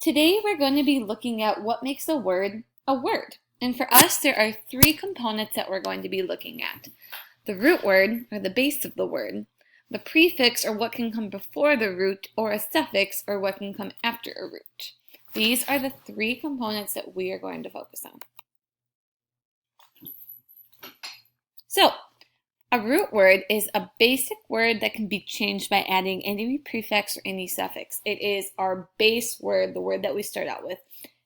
Today we're going to be looking at what makes a word a word. And for us, there are three components that we're going to be looking at. The root word, or the base of the word, the prefix, or what can come before the root, or a suffix, or what can come after a root. These are the three components that we are going to focus on. So, a root word is a basic word that can be changed by adding any prefix or any suffix. It is our base word, the word that we start out with.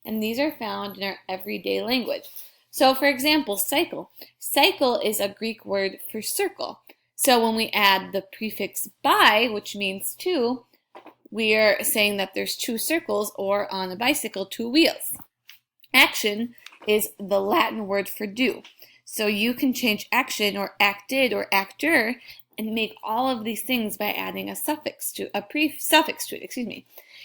And these are found in our everyday language. So for example, cycle. Cycle is a Greek word for circle. So when we add the prefix by, which means two, we are saying that there's two circles, or on a bicycle, two wheels. Action is the Latin word for do. So you can change action or acted or actor and make all of these things by adding a suffix to suffix to it,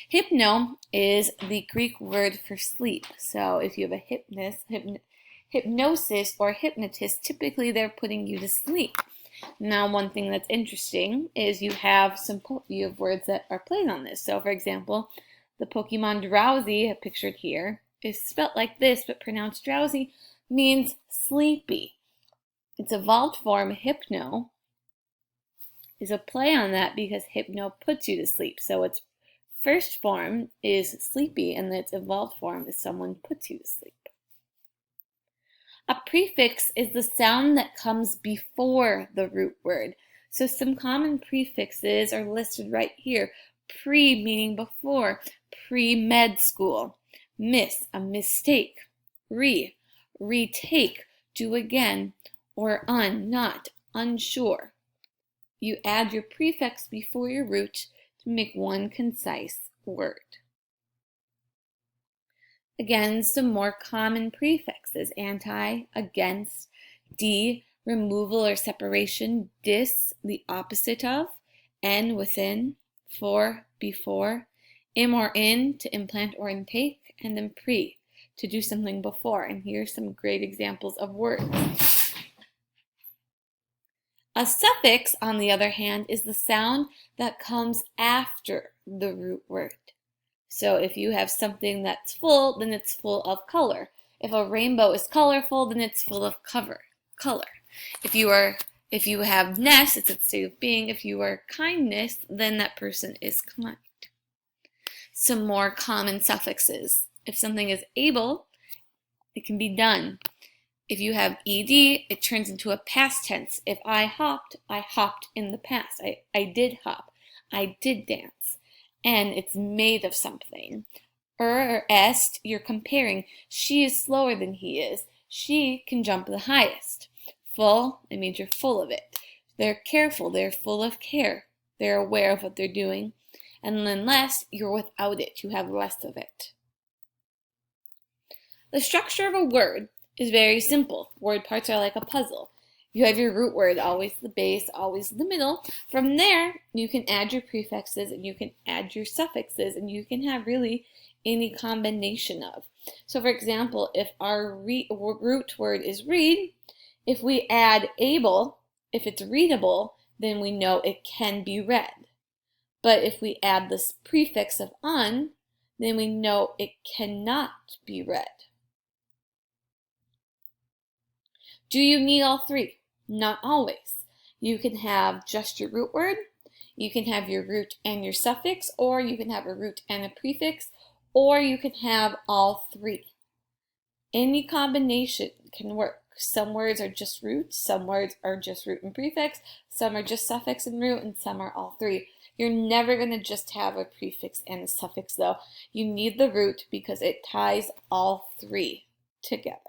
Hypno is the Greek word for sleep. So if you have a hypnosis or hypnotist, typically they're putting you to sleep. Now, one thing that's interesting is you have words that are played on this. So for example, the Pokemon Drowsy, pictured here, is spelt like this but pronounced drowsy, means sleepy. Its evolved form, hypno, is a play on that because hypno puts you to sleep. So its first form is sleepy, and its evolved form is someone puts you to sleep. A prefix is the sound that comes before the root word. So some common prefixes are listed right here. Pre, meaning before, pre-med school. Miss, a mistake. Re, retake, do again, or not, unsure. You add your prefix before your root to make one concise word. Again, some more common prefixes: anti, against, de, removal or separation, dis, the opposite of, en, within, for, before, im or in, to implant or intake, and then pre, to do something before. And here's some great examples of words. A suffix, on the other hand, is the sound that comes after the root word. So if you have something that's full, then it's full of color. If a rainbow is colorful, then it's full of color. If you have ness, it's a state of being. If you are kindness, then that person is kind. Some more common suffixes. If something is able, it can be done. If you have ed, it turns into a past tense. If I hopped in the past. I did hop. I did dance. And it's made of something. Or est, you're comparing. She is slower than he is. She can jump the highest. Full, it means you're full of it. They're careful. They're full of care. They're aware of what they're doing. And then less, you're without it. You have less of it. The structure of a word is very simple. Word parts are like a puzzle. You have your root word, always the base, always the middle. From there, you can add your prefixes and you can add your suffixes, and you can have really any combination of. So for example, if our root word is read, if we add able, if it's readable, then we know it can be read. But if we add this prefix of un, then we know it cannot be read. Do you need all three? Not always. You can have just your root word, you can have your root and your suffix, or you can have a root and a prefix, or you can have all three. Any combination can work. Some words are just root, some words are just root and prefix, some are just suffix and root, and some are all three. You're never going to just have a prefix and a suffix though. You need the root because it ties all three together.